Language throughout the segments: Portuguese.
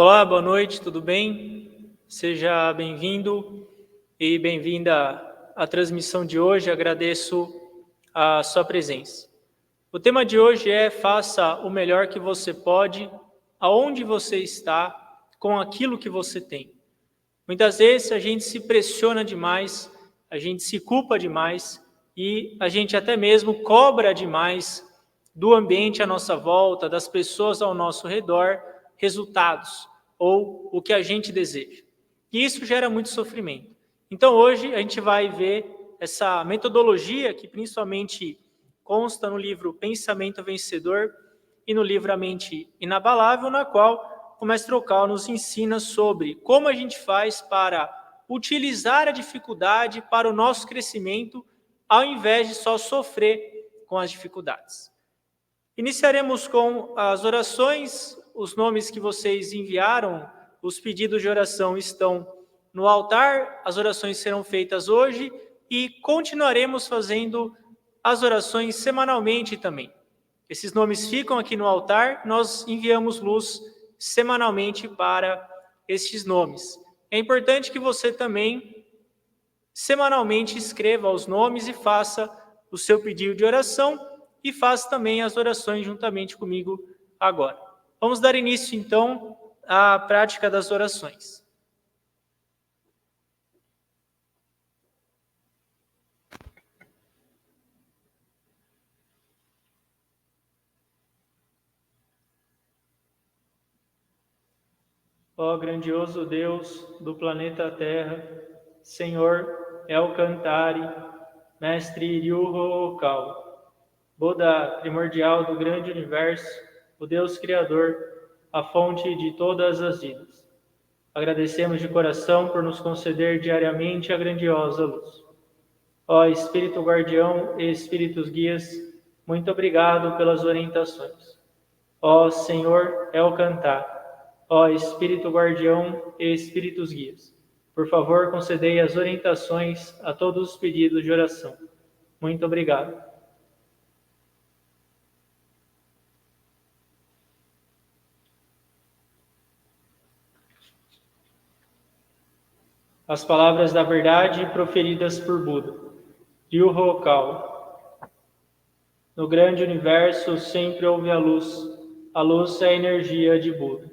Olá, boa noite, tudo bem? Seja bem-vindo e bem-vinda à transmissão de hoje. Agradeço a sua presença. O tema de hoje é: faça o melhor que você pode, aonde você está, com aquilo que você tem. Muitas vezes a gente se pressiona demais, a gente se culpa demais e a gente até mesmo cobra demais do ambiente à nossa volta, das pessoas ao nosso redor, resultados ou o que a gente deseja. E isso gera muito sofrimento. Então hoje a gente vai ver essa metodologia que principalmente consta no livro Pensamento Vencedor e no livro A Mente Inabalável, na qual o Mestre Ocal nos ensina sobre como a gente faz para utilizar a dificuldade para o nosso crescimento, ao invés de só sofrer com as dificuldades. Iniciaremos com as orações. Os nomes que vocês enviaram, os pedidos de oração estão no altar. As orações serão feitas hoje e continuaremos fazendo as orações semanalmente também. Esses nomes ficam aqui no altar, nós enviamos luz semanalmente para estes nomes. É importante que você também semanalmente escreva os nomes e faça o seu pedido de oração e faça também as orações juntamente comigo agora. Vamos dar início então à prática das orações. Ó grandioso Deus do planeta Terra, Senhor El Cantari, Mestre Ryuho Okal, Buda primordial do grande universo, o Deus Criador, a fonte de todas as vidas. Agradecemos de coração por nos conceder diariamente a grandiosa luz. Ó Espírito Guardião e Espíritos Guias, muito obrigado pelas orientações. Ó Senhor El Cantar, ó Espírito Guardião e Espíritos Guias, por favor concedei as orientações a todos os pedidos de oração. Muito obrigado. As palavras da verdade proferidas por Buda. Ryuho Okal. No grande universo sempre houve a luz é a energia de Buda.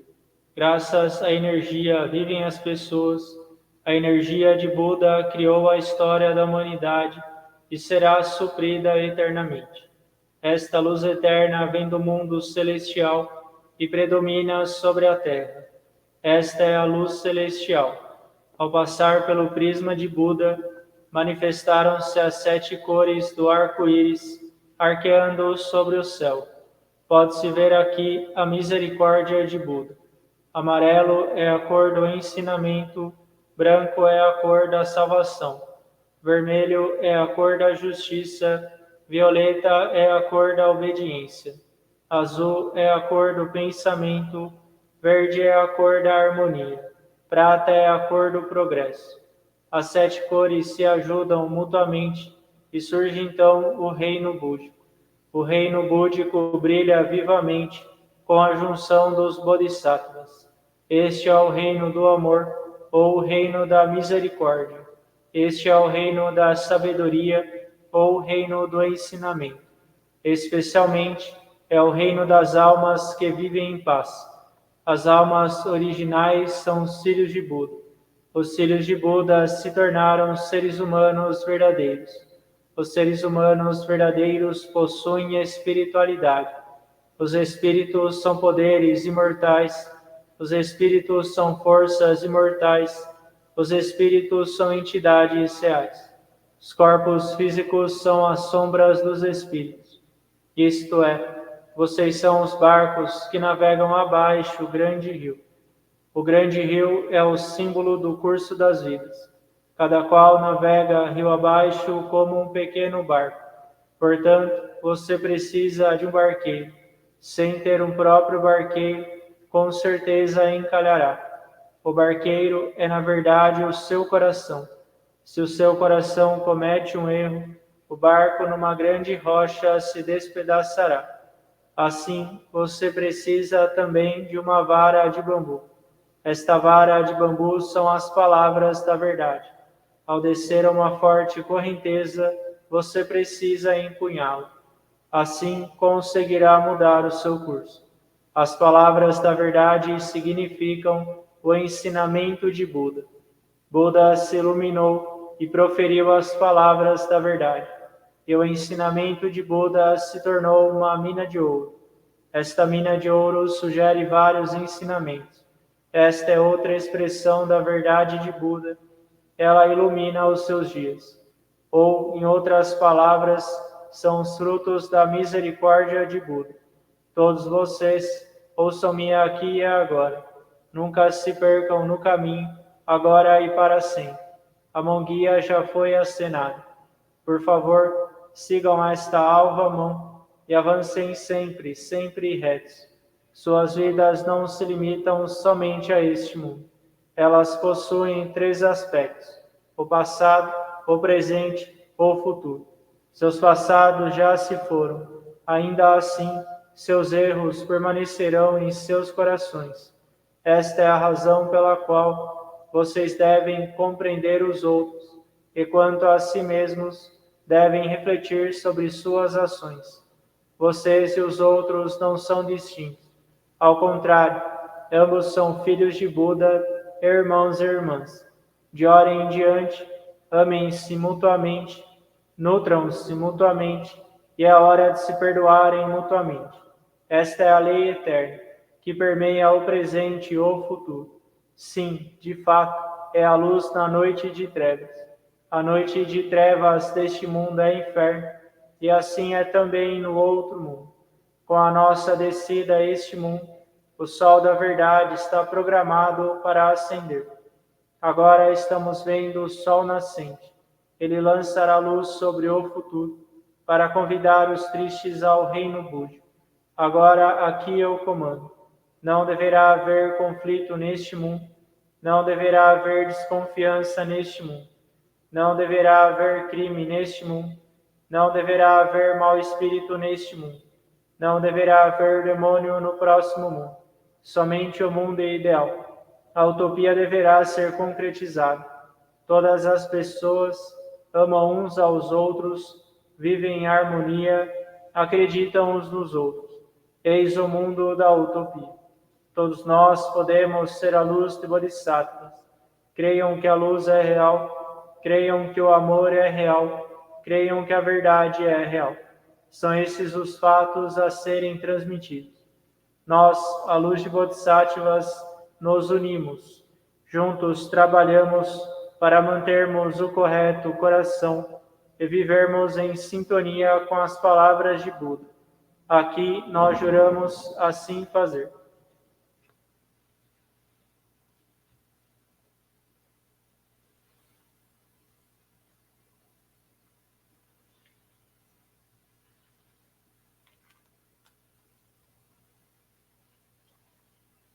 Graças à energia vivem as pessoas, a energia de Buda criou a história da humanidade e será suprida eternamente. Esta luz eterna vem do mundo celestial e predomina sobre a terra. Esta é a luz celestial. Ao passar pelo prisma de Buda, manifestaram-se as 7 cores do arco-íris, arqueando sobre o céu. Pode-se ver aqui a misericórdia de Buda. Amarelo é a cor do ensinamento, branco é a cor da salvação, vermelho é a cor da justiça, violeta é a cor da obediência, azul é a cor do pensamento, verde é a cor da harmonia, prata é a cor do progresso. As 7 cores se ajudam mutuamente e surge então o reino búdico. O reino búdico brilha vivamente com a junção dos bodhisattvas. Este é o reino do amor, ou o reino da misericórdia. Este é o reino da sabedoria, ou o reino do ensinamento. Especialmente é o reino das almas que vivem em paz. As almas originais são os filhos de Buda. Os filhos de Buda se tornaram seres humanos verdadeiros. Os seres humanos verdadeiros possuem espiritualidade. Os espíritos são poderes imortais. Os espíritos são forças imortais. Os espíritos são entidades reais. Os corpos físicos são as sombras dos espíritos. Isto é, vocês são os barcos que navegam abaixo o grande rio. O grande rio é o símbolo do curso das vidas. Cada qual navega rio abaixo como um pequeno barco. Portanto, você precisa de um barqueiro. Sem ter um próprio barqueiro, com certeza encalhará. O barqueiro é, na verdade, o seu coração. Se o seu coração comete um erro, o barco numa grande rocha se despedaçará. Assim, você precisa também de uma vara de bambu. Esta vara de bambu são as palavras da verdade. Ao descer a uma forte correnteza, você precisa empunhá-la. Assim conseguirá mudar o seu curso. As palavras da verdade significam o ensinamento de Buda. Buda se iluminou e proferiu as palavras da verdade. E o ensinamento de Buda se tornou uma mina de ouro. Esta mina de ouro sugere vários ensinamentos. Esta é outra expressão da verdade de Buda. Ela ilumina os seus dias. Ou, em outras palavras, são os frutos da misericórdia de Buda. Todos vocês, ouçam-me aqui e agora. Nunca se percam no caminho, agora e para sempre. A mão guia já foi acenada. Por favor, sigam esta alva mão e avancem sempre, sempre retos. Suas vidas não se limitam somente a este mundo. Elas possuem 3 aspectos: o passado, o presente ou o futuro. Seus passados já se foram. Ainda assim, seus erros permanecerão em seus corações. Esta é a razão pela qual vocês devem compreender os outros e, quanto a si mesmos, devem refletir sobre suas ações. Vocês e os outros não são distintos. Ao contrário, ambos são filhos de Buda, irmãos e irmãs. De hora em diante, amem-se mutuamente, nutram-se mutuamente, e é hora de se perdoarem mutuamente. Esta é a lei eterna, que permeia o presente e o futuro. Sim, de fato, é a luz na noite de trevas. A noite de trevas deste mundo é inferno, e assim é também no outro mundo. Com a nossa descida a este mundo, o sol da verdade está programado para ascender. Agora estamos vendo o sol nascente. Ele lançará luz sobre o futuro, para convidar os tristes ao reino búdico. Agora aqui eu comando. Não deverá haver conflito neste mundo. Não deverá haver desconfiança neste mundo. Não deverá haver crime neste mundo. Não deverá haver mau espírito neste mundo. Não deverá haver demônio no próximo mundo. Somente o mundo é ideal. A utopia deverá ser concretizada. Todas as pessoas amam uns aos outros, vivem em harmonia, acreditam uns nos outros. Eis o mundo da utopia. Todos nós podemos ser a luz de Bodhisattvas. Creiam que a luz é real, creiam que o amor é real, creiam que a verdade é real. São esses os fatos a serem transmitidos. Nós, a luz de Bodhisattvas, nos unimos. Juntos trabalhamos para mantermos o correto coração e vivermos em sintonia com as palavras de Buda. Aqui nós juramos assim fazer.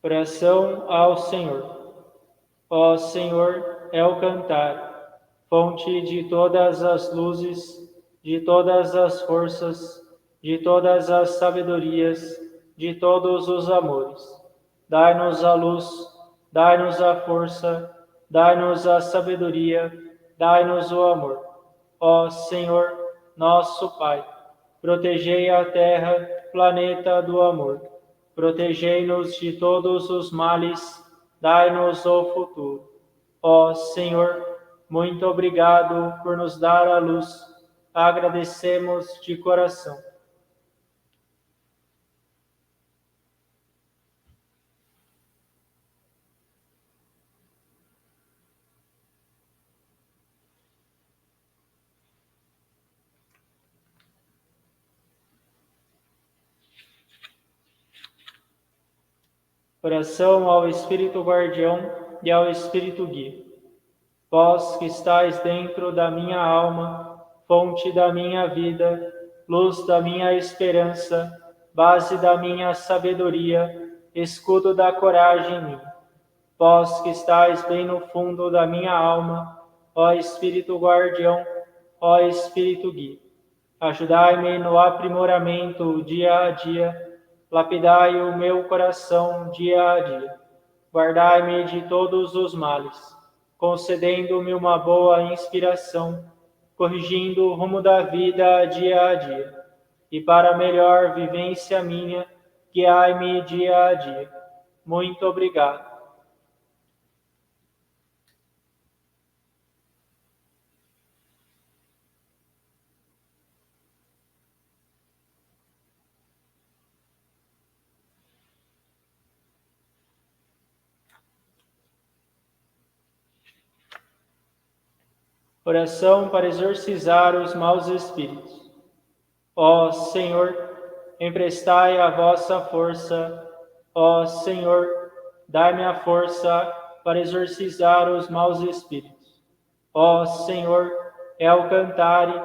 Oração ao Senhor. Ó Senhor, é o cantar, fonte de todas as luzes, de todas as forças, de todas as sabedorias, de todos os amores. Dai-nos a luz, dai-nos a força, dai-nos a sabedoria, dai-nos o amor. Ó Senhor, nosso Pai, protegei a terra, planeta do amor. Protegei-nos de todos os males, dai-nos o futuro. Ó Senhor, muito obrigado por nos dar a luz. Agradecemos de coração. Oração ao Espírito Guardião e ao Espírito Guia. Vós que estáis dentro da minha alma, fonte da minha vida, luz da minha esperança, base da minha sabedoria, escudo da coragem em mim. Vós que estáis bem no fundo da minha alma, ó Espírito Guardião, ó Espírito Guia. Ajudai-me no aprimoramento dia a dia, lapidai o meu coração dia a dia. guardai-me de todos os males, concedendo-me uma boa inspiração, corrigindo o rumo da vida dia a dia. E para melhor vivência minha, guiai-me dia a dia. Muito obrigado. Oração para exorcizar os maus espíritos. Ó Senhor, emprestai a vossa força. Ó Senhor, dai-me a força para exorcizar os maus espíritos. Ó Senhor, Elcantare,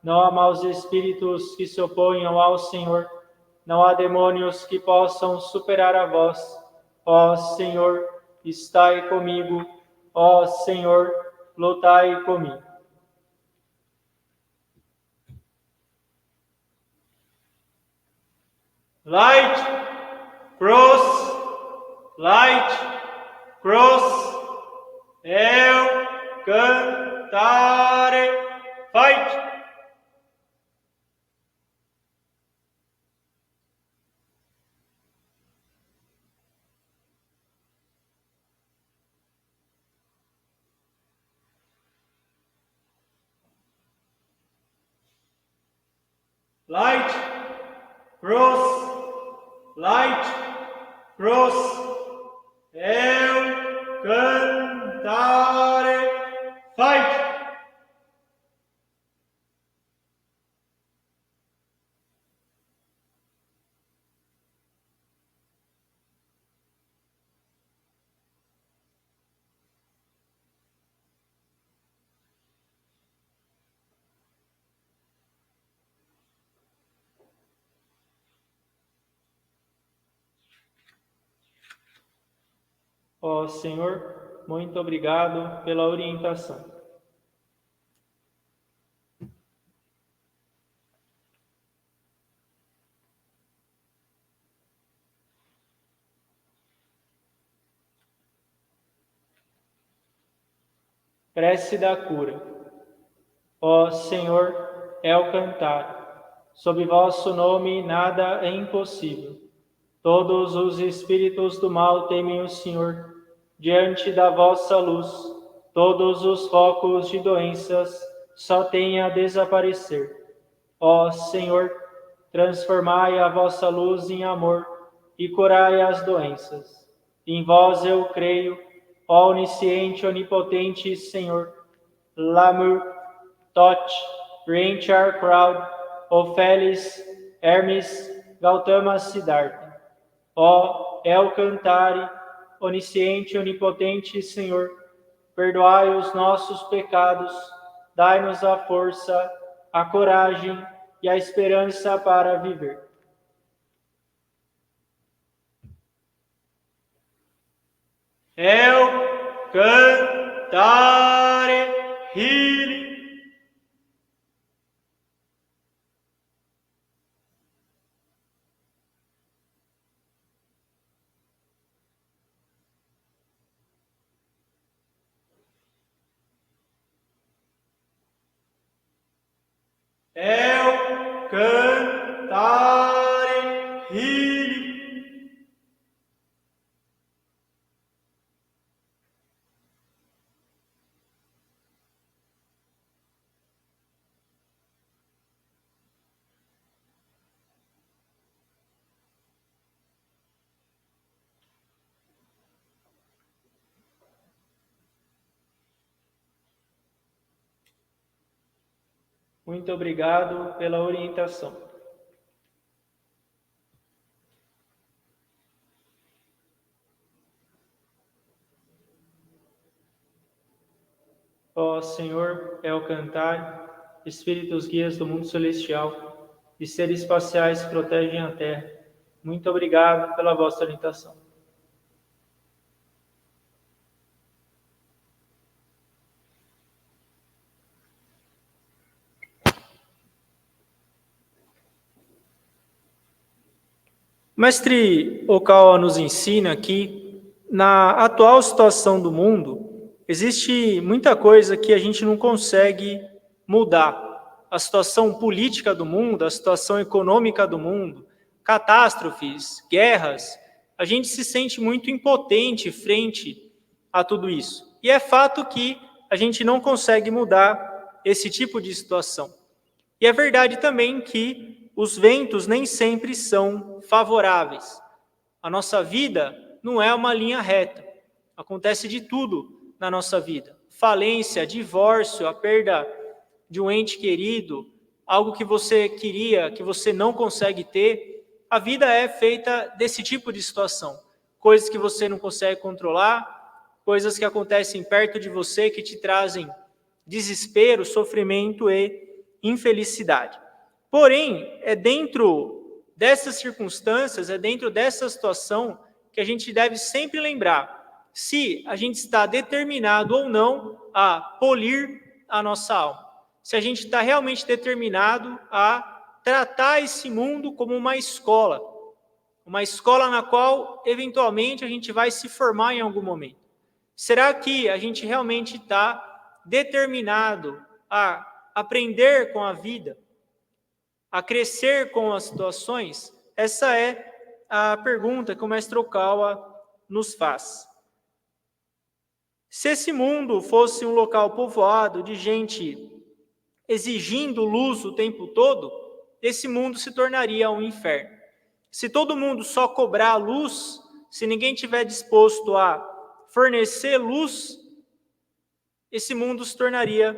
não há maus espíritos que se oponham ao Senhor, não há demônios que possam superar a vós. Ó Senhor, estai comigo. Ó Senhor, lutai comigo. Light, cross, light, cross, eu cantare, fight. Light, cross, light, cross, eu cantare, fight. Ó Senhor, muito obrigado pela orientação. Prece da cura. Ó Senhor, Elcantare, sob vosso nome nada é impossível. Todos os espíritos do mal temem o Senhor. Diante da vossa luz, todos os focos de doenças só têm a desaparecer. Ó Senhor, transformai a vossa luz em amor e curai as doenças. Em vós eu creio, ó onisciente, onipotente Senhor. Lamur, Tot, Renchar Crowd, Ofeles, Hermes, Gautama Siddhartha. Ó Elcantare, onisciente, onipotente Senhor, perdoai os nossos pecados, dai-nos a força, a coragem e a esperança para viver. Elcantare, healing. Elcantare, healing. Muito obrigado pela orientação. Ó Senhor, Elcantare, espíritos guias do mundo celestial e seres espaciais que protegem a Terra, muito obrigado pela vossa orientação. Mestre Okawa nos ensina aqui Na atual situação do mundo, existe muita coisa que a gente não consegue mudar. A situação política do mundo, a situação econômica do mundo, catástrofes, guerras, a gente se sente muito impotente frente a tudo isso. E é fato que a gente não consegue mudar esse tipo de situação. E é verdade também que os ventos nem sempre são favoráveis. A nossa vida não é uma linha reta. Acontece de tudo na nossa vida. Falência, divórcio, a perda de um ente querido, algo que você queria, que você não consegue ter. A vida é feita desse tipo de situação. Coisas que você não consegue controlar, coisas que acontecem perto de você que te trazem desespero, sofrimento e infelicidade. Porém, é dentro dessas circunstâncias, é dentro dessa situação que a gente deve sempre lembrar se a gente está determinado ou não a polir a nossa alma. Se a gente está realmente determinado a tratar esse mundo como uma escola na qual, eventualmente, a gente vai se formar em algum momento. Será que a gente realmente está determinado a aprender com a vida, a crescer com as situações? Essa é a pergunta que o mestre Okawa nos faz. Se esse mundo fosse um local povoado de gente exigindo luz o tempo todo, esse mundo se tornaria um inferno. Se todo mundo só cobrar luz, se ninguém estiver disposto a fornecer luz, esse mundo se tornaria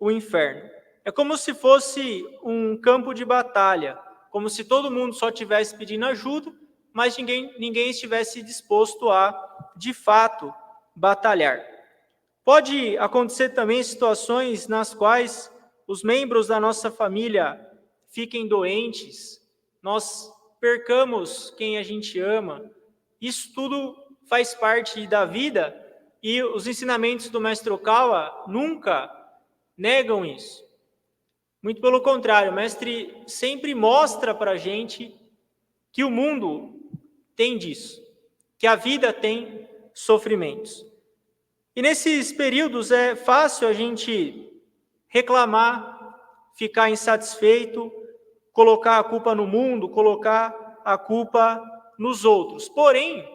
o inferno. É como se fosse um campo de batalha, como se todo mundo só estivesse pedindo ajuda, mas ninguém estivesse disposto a, de fato, batalhar. Pode acontecer também situações nas quais os membros da nossa família fiquem doentes, nós percamos quem a gente ama. Isso tudo faz parte da vida e os ensinamentos do Mestre Okawa nunca negam isso. Muito pelo contrário, o Mestre sempre mostra para a gente que o mundo tem disso, que a vida tem sofrimentos. E nesses períodos é fácil a gente reclamar, ficar insatisfeito, colocar a culpa no mundo, colocar a culpa nos outros. Porém,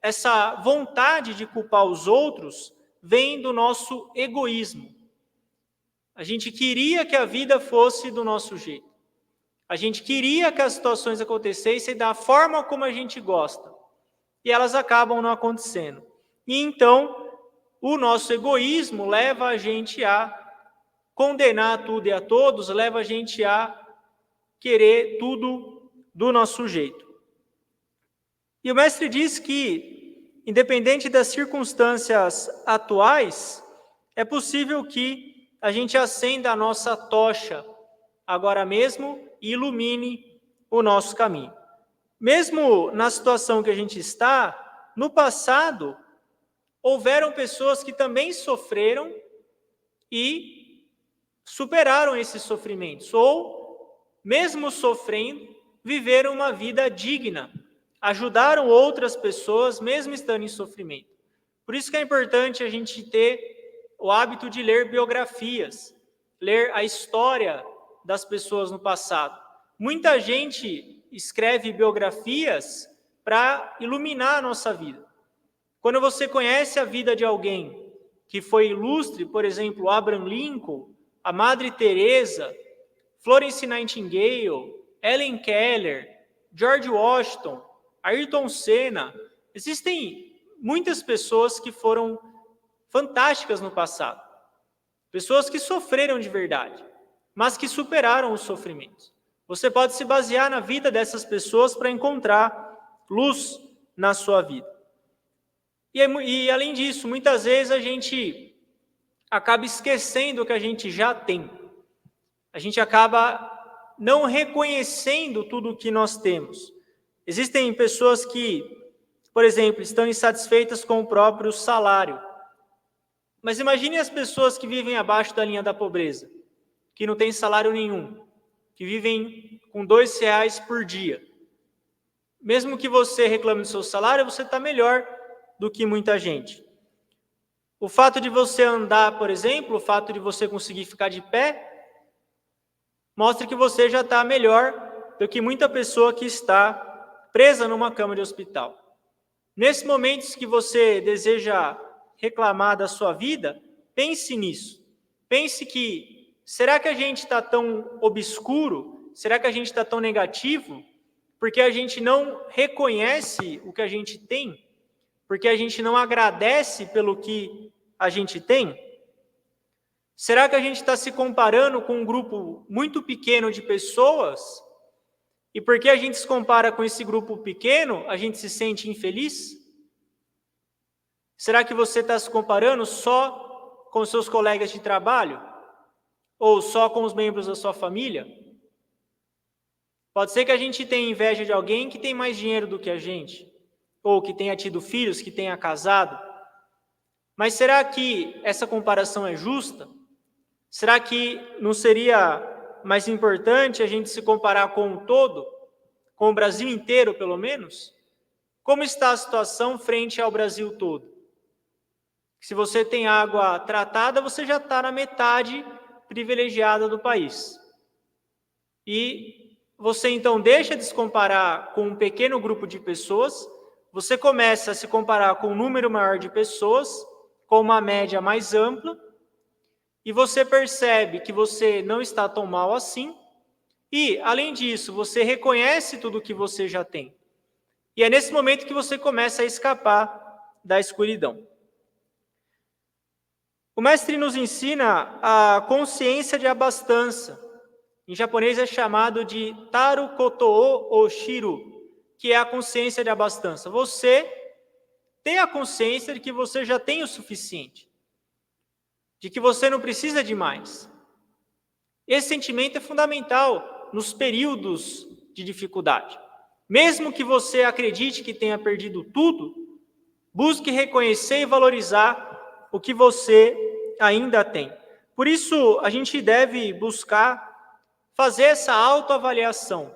essa vontade de culpar os outros vem do nosso egoísmo. A gente queria que a vida fosse do nosso jeito. A gente queria que as situações acontecessem da forma como a gente gosta. E elas acabam não acontecendo. E então, o nosso egoísmo leva a gente a condenar tudo e a todos, leva a gente a querer tudo do nosso jeito. E o mestre diz que, independente das circunstâncias atuais, é possível que a gente acenda a nossa tocha agora mesmo e ilumine o nosso caminho. Mesmo na situação que a gente está, no passado, houveram pessoas que também sofreram e superaram esses sofrimentos, ou, mesmo sofrendo, viveram uma vida digna, ajudaram outras pessoas, mesmo estando em sofrimento. Por isso que é importante a gente ter o hábito de ler biografias, ler a história das pessoas no passado. Muita gente escreve biografias para iluminar a nossa vida. Quando você conhece a vida de alguém que foi ilustre, por exemplo, Abraham Lincoln, a Madre Teresa, Florence Nightingale, Helen Keller, George Washington, Ayrton Senna, existem muitas pessoas que foram fantásticas no passado. Pessoas que sofreram de verdade, mas que superaram os sofrimentos. Você pode se basear na vida dessas pessoas para encontrar luz na sua vida. E além disso, muitas vezes a gente acaba esquecendo o que a gente já tem. A gente acaba não reconhecendo tudo o que nós temos. Existem pessoas que, por exemplo, estão insatisfeitas com o próprio salário. Mas imagine as pessoas que vivem abaixo da linha da pobreza, que não têm salário nenhum, que vivem com R$ 2 por dia. Mesmo que você reclame do seu salário, você está melhor do que muita gente. O fato de você andar, por exemplo, o fato de você conseguir ficar de pé, mostra que você já está melhor do que muita pessoa que está presa numa cama de hospital. Nesses momentos que você deseja reclamar da sua vida, pense nisso. Pense que, será que a gente está tão obscuro? Será que a gente está tão negativo? Porque a gente não reconhece o que a gente tem? Porque a gente não agradece pelo que a gente tem? Será que a gente está se comparando com um grupo muito pequeno de pessoas? E porque a gente se compara com esse grupo pequeno, a gente se sente infeliz? Será que você está se comparando só com seus colegas de trabalho? Ou só com os membros da sua família? Pode ser que a gente tenha inveja de alguém que tem mais dinheiro do que a gente, ou que tenha tido filhos, que tenha casado. Mas será que essa comparação é justa? Será que não seria mais importante a gente se comparar com o todo, com o Brasil inteiro pelo menos? Como está a situação frente ao Brasil todo? Se você tem água tratada, você já está na metade privilegiada do país. E você então deixa de se comparar com um pequeno grupo de pessoas, você começa a se comparar com um número maior de pessoas, com uma média mais ampla, e você percebe que você não está tão mal assim, e, além disso, você reconhece tudo que você já tem. E é nesse momento que você começa a escapar da escuridão. O mestre nos ensina a consciência de abastança. Em japonês é chamado de Taru Kotoo Oshiru, que é a consciência de abastança. Você tem a consciência de que você já tem o suficiente, de que você não precisa de mais. Esse sentimento é fundamental nos períodos de dificuldade. Mesmo que você acredite que tenha perdido tudo, busque reconhecer e valorizar o que você ainda tem. Por isso, a gente deve buscar fazer essa autoavaliação.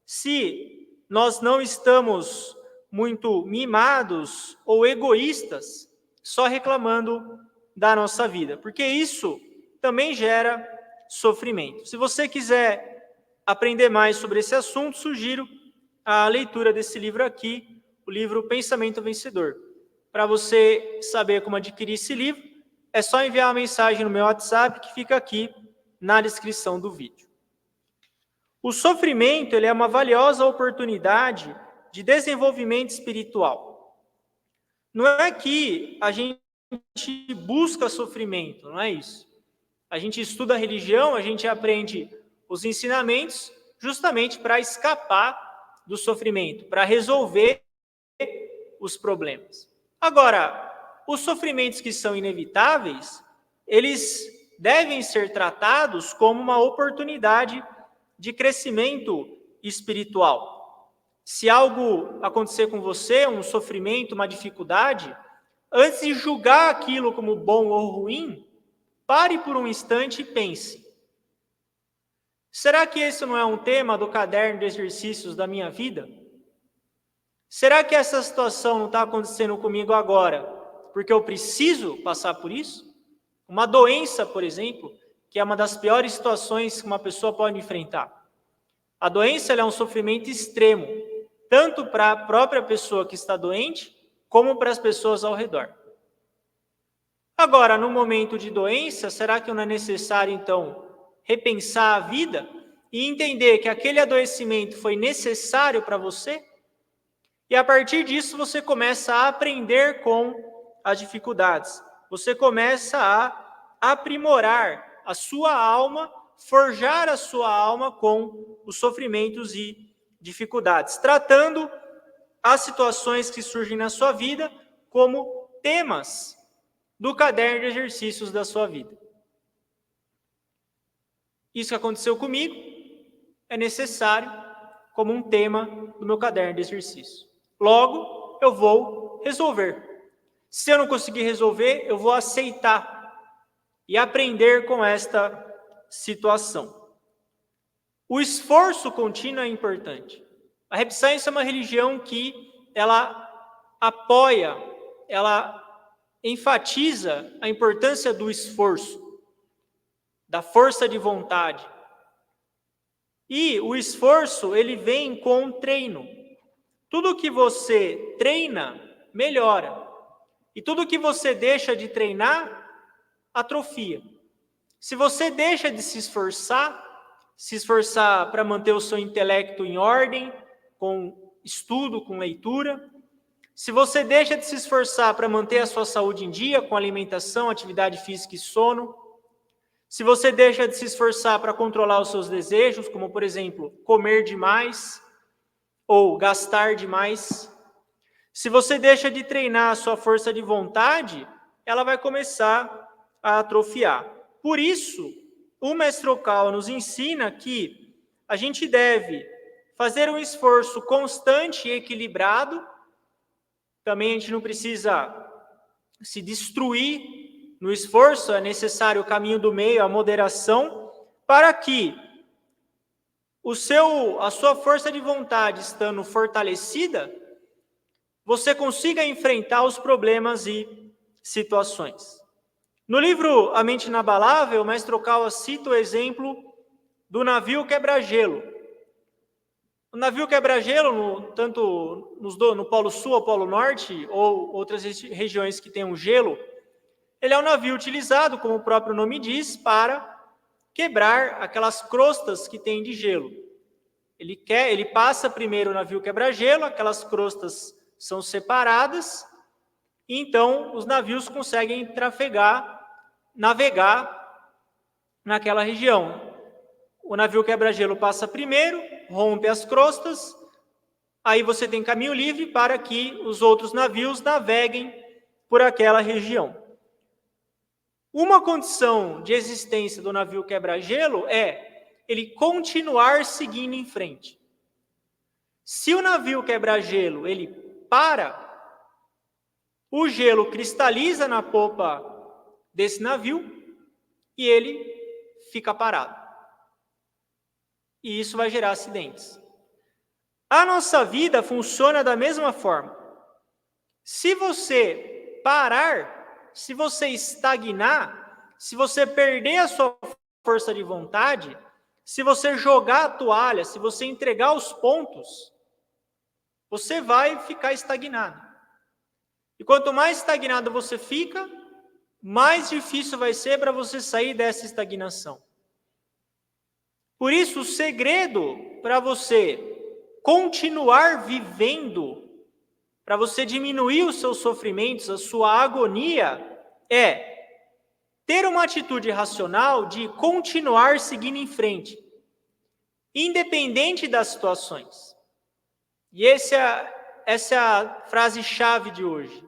Se nós não estamos muito mimados ou egoístas, só reclamando da nossa vida, porque isso também gera sofrimento. Se você quiser aprender mais sobre esse assunto, sugiro a leitura desse livro aqui, o livro Pensamento Vencedor. Para você saber como adquirir esse livro, é só enviar uma mensagem no meu WhatsApp, que fica aqui na descrição do vídeo. O sofrimento, ele é uma valiosa oportunidade de desenvolvimento espiritual. Não é que a gente busca sofrimento, não é isso. A gente estuda a religião, a gente aprende os ensinamentos justamente para escapar do sofrimento, para resolver os problemas. Agora, os sofrimentos que são inevitáveis, eles devem ser tratados como uma oportunidade de crescimento espiritual. Se algo acontecer com você, um sofrimento, uma dificuldade, antes de julgar aquilo como bom ou ruim, pare por um instante e pense: será que esse não é um tema do caderno de exercícios da minha vida? Será que essa situação não está acontecendo comigo agora porque eu preciso passar por isso? Uma doença, por exemplo, que é uma das piores situações que uma pessoa pode enfrentar. A doença é um sofrimento extremo, tanto para a própria pessoa que está doente, como para as pessoas ao redor. Agora, no momento de doença, será que não é necessário, então, repensar a vida e entender que aquele adoecimento foi necessário para você? E a partir disso, você começa a aprender com as dificuldades. Você começa a aprimorar a sua alma, forjar a sua alma com os sofrimentos e dificuldades, tratando as situações que surgem na sua vida como temas do caderno de exercícios da sua vida. Isso que aconteceu comigo é necessário como um tema do meu caderno de exercícios. Logo, eu vou resolver. Se eu não conseguir resolver, eu vou aceitar e aprender com esta situação. O esforço contínuo é importante. A Rap Science é uma religião que ela apoia, ela enfatiza a importância do esforço, da força de vontade. E o esforço, ele vem com treino. Tudo que você treina, melhora. E tudo que você deixa de treinar, atrofia. Se você deixa de se esforçar para manter o seu intelecto em ordem, com estudo, com leitura, se você deixa de se esforçar para manter a sua saúde em dia, com alimentação, atividade física e sono, se você deixa de se esforçar para controlar os seus desejos, como, por exemplo, comer demais ou gastar demais, se você deixa de treinar a sua força de vontade, ela vai começar a atrofiar. Por isso, o Mestre Okawa nos ensina que a gente deve fazer um esforço constante e equilibrado. Também a gente não precisa se destruir no esforço, é necessário o caminho do meio, a moderação, para que a sua força de vontade estando fortalecida, você consiga enfrentar os problemas e situações. No livro A Mente Inabalável, o Mestre Okawa cita o exemplo do navio quebra-gelo. O navio quebra-gelo, tanto no Polo Sul ou Polo Norte, ou outras regiões que tenham gelo, ele é um navio utilizado, como o próprio nome diz, para quebrar aquelas crostas que tem de gelo. Ele passa primeiro o navio quebra-gelo, aquelas crostas são separadas, e então os navios conseguem navegar naquela região. O navio quebra-gelo passa primeiro, rompe as crostas, aí você tem caminho livre para que os outros navios naveguem por aquela região. Uma condição de existência do navio quebra-gelo é ele continuar seguindo em frente. Se o navio quebra-gelo ele para, o gelo cristaliza na popa desse navio e ele fica parado. E isso vai gerar acidentes. A nossa vida funciona da mesma forma. Se você parar, se você estagnar, se você perder a sua força de vontade, se você jogar a toalha, se você entregar os pontos, você vai ficar estagnado. E quanto mais estagnado você fica, mais difícil vai ser para você sair dessa estagnação. Por isso, o segredo para você continuar vivendo, para você diminuir os seus sofrimentos, a sua agonia, é ter uma atitude racional de continuar seguindo em frente, independente das situações. E essa é a frase-chave de hoje.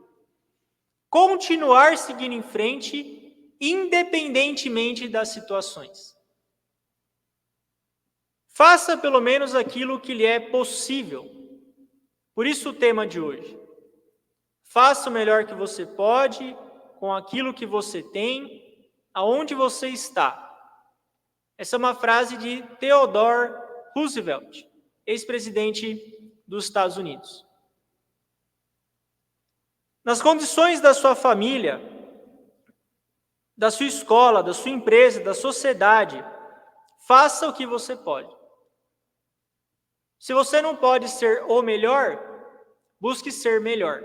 Continuar seguindo em frente, independentemente das situações. Faça pelo menos aquilo que lhe é possível. Por isso o tema de hoje. Faça o melhor que você pode, com aquilo que você tem, aonde você está. Essa é uma frase de Theodore Roosevelt, ex-presidente dos Estados Unidos. Nas condições da sua família, da sua escola, da sua empresa, da sociedade, faça o que você pode. Se você não pode ser o melhor, busque ser melhor.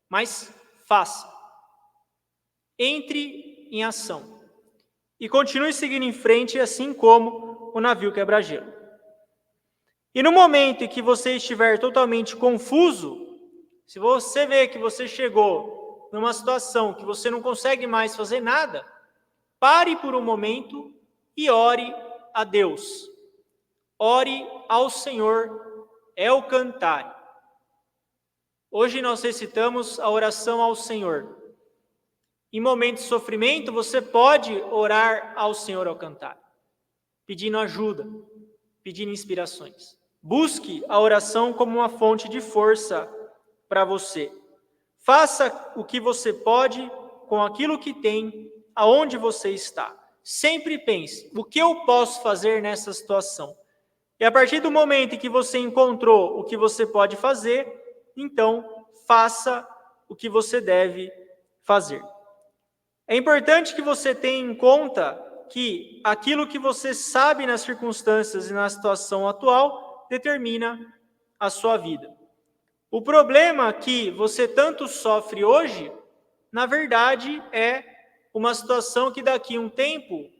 Mas faça. Entre em ação. E continue seguindo em frente, assim como o navio quebra-gelo. E no momento em que você estiver totalmente confuso, se você vê que você chegou numa situação que você não consegue mais fazer nada, pare por um momento e ore a Deus. Ore ao Senhor, El Cantare. Hoje nós recitamos a oração ao Senhor. Em momentos de sofrimento, você pode orar ao Senhor El Cantare, pedindo ajuda, pedindo inspirações. Busque a oração como uma fonte de força para você. Faça o que você pode com aquilo que tem, aonde você está. Sempre pense, o que eu posso fazer nessa situação? E a partir do momento em que você encontrou o que você pode fazer, então faça o que você deve fazer. É importante que você tenha em conta que aquilo que você sabe nas circunstâncias e na situação atual determina a sua vida. O problema que você tanto sofre hoje, na verdade, é uma situação que daqui a um tempo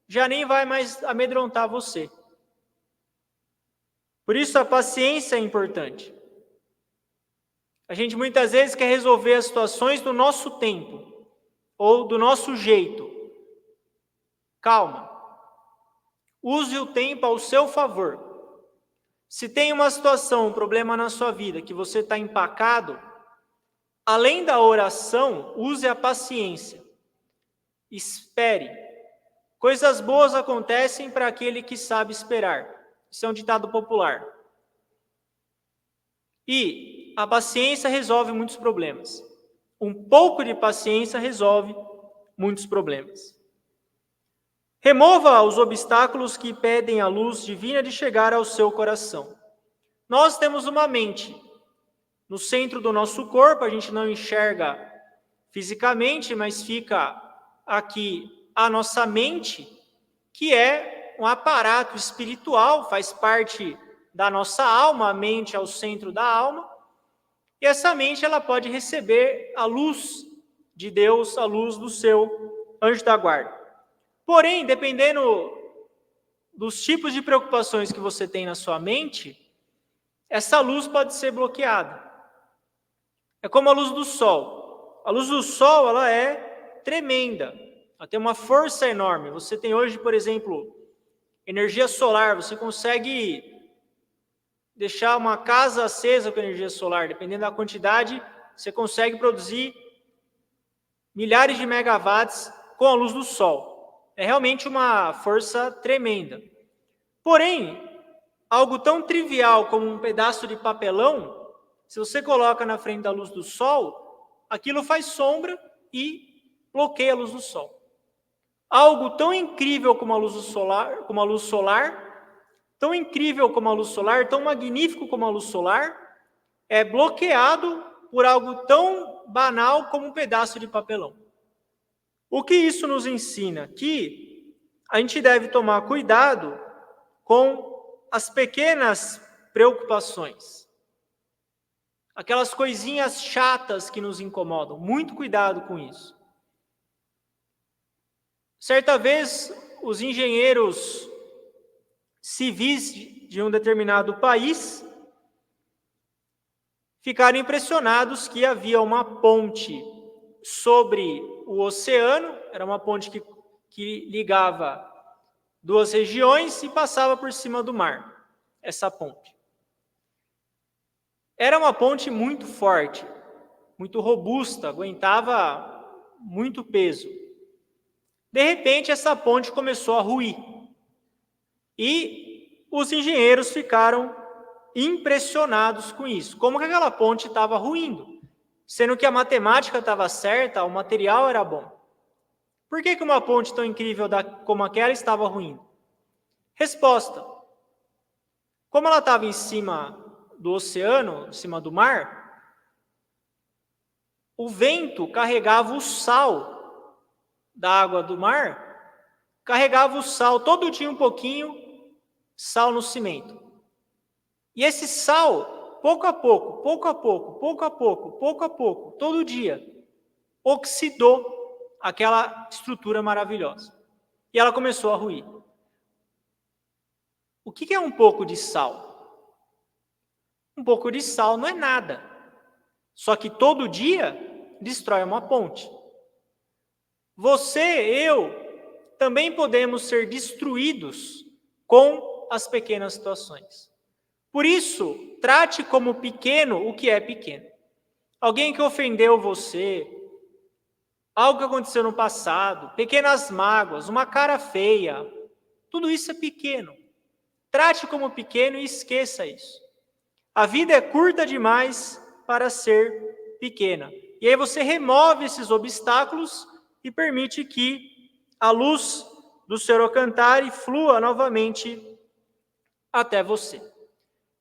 já nem vai mais amedrontar você. Por isso a paciência é importante. A gente muitas vezes quer resolver as situações do nosso tempo ou do nosso jeito. Calma. Use o tempo ao seu favor. Se tem uma situação, um problema na sua vida que você está empacado, além da oração, use a paciência. Espere. Coisas boas acontecem para aquele que sabe esperar. Isso é um ditado popular. E a paciência resolve muitos problemas. Um pouco de paciência resolve muitos problemas. Remova os obstáculos que impedem a luz divina de chegar ao seu coração. Nós temos uma mente. No centro do nosso corpo, a gente não enxerga fisicamente, mas fica aqui a nossa mente, que é um aparato espiritual, faz parte da nossa alma, a mente é o centro da alma, e essa mente ela pode receber a luz de Deus, a luz do seu anjo da guarda. Porém, dependendo dos tipos de preocupações que você tem na sua mente, essa luz pode ser bloqueada. É como a luz do sol. A luz do sol, ela é tremenda. Ela tem uma força enorme. Você tem hoje, por exemplo, energia solar. Você consegue deixar uma casa acesa com energia solar. Dependendo da quantidade, você consegue produzir milhares de megawatts com a luz do sol. É realmente uma força tremenda. Porém, algo tão trivial como um pedaço de papelão, se você coloca na frente da luz do sol, aquilo faz sombra e bloqueia a luz do sol. Algo tão incrível como a luz solar, tão incrível como a luz solar, tão magnífico como a luz solar, é bloqueado por algo tão banal como um pedaço de papelão. O que isso nos ensina? Que a gente deve tomar cuidado com as pequenas preocupações. Aquelas coisinhas chatas que nos incomodam. Muito cuidado com isso. Certa vez, os engenheiros civis de um determinado país ficaram impressionados que havia uma ponte sobre o oceano, era uma ponte que ligava duas regiões e passava por cima do mar, essa ponte. Era uma ponte muito forte, muito robusta, aguentava muito peso. De repente, essa ponte começou a ruir. E os engenheiros ficaram impressionados com isso. Como que aquela ponte estava ruindo? Sendo que a matemática estava certa, o material era bom. Por que uma ponte tão incrível como aquela estava ruindo? Resposta. Como ela estava em cima do oceano, em cima do mar, o vento carregava o sal da água do mar, carregava o sal, todo dia um pouquinho, sal no cimento. E esse sal, pouco a pouco, todo dia, oxidou aquela estrutura maravilhosa. E ela começou a ruir. O que é um pouco de sal? Um pouco de sal não é nada. Só que todo dia destrói uma ponte. Você, eu, também podemos ser destruídos com as pequenas situações. Por isso, trate como pequeno o que é pequeno. Alguém que ofendeu você, algo que aconteceu no passado, pequenas mágoas, uma cara feia, tudo isso é pequeno. Trate como pequeno e esqueça isso. A vida é curta demais para ser pequena. E aí você remove esses obstáculos e permite que a luz do Senhor Alcantara flua novamente até você.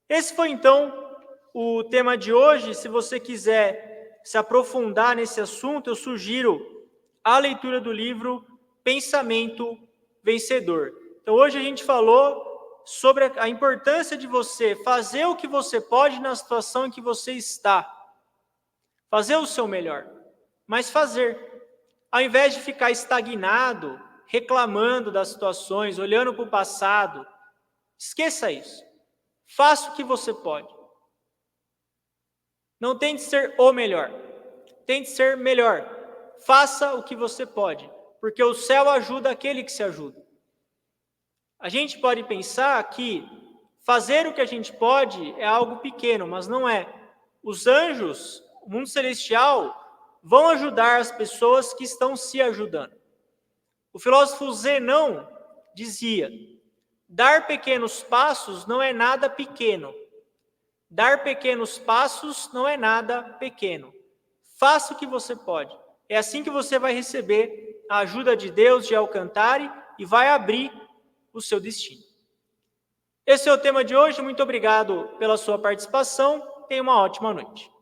Esse foi então o tema de hoje. Se você quiser se aprofundar nesse assunto, eu sugiro a leitura do livro Pensamento Vencedor. Então, hoje a gente falou sobre a importância de você fazer o que você pode na situação em que você está. Fazer o seu melhor, mas fazer. Ao invés de ficar estagnado, reclamando das situações, olhando para o passado, esqueça isso. Faça o que você pode. Não tente ser o melhor, tente ser melhor. Faça o que você pode, porque o céu ajuda aquele que se ajuda. A gente pode pensar que fazer o que a gente pode é algo pequeno, mas não é. Os anjos, o mundo celestial, vão ajudar as pessoas que estão se ajudando. O filósofo Zenão dizia: dar pequenos passos não é nada pequeno. Dar pequenos passos não é nada pequeno. Faça o que você pode. É assim que você vai receber a ajuda de Deus de Alcantara e vai abrir o seu destino. Esse é o tema de hoje. Muito obrigado pela sua participação. Tenha uma ótima noite.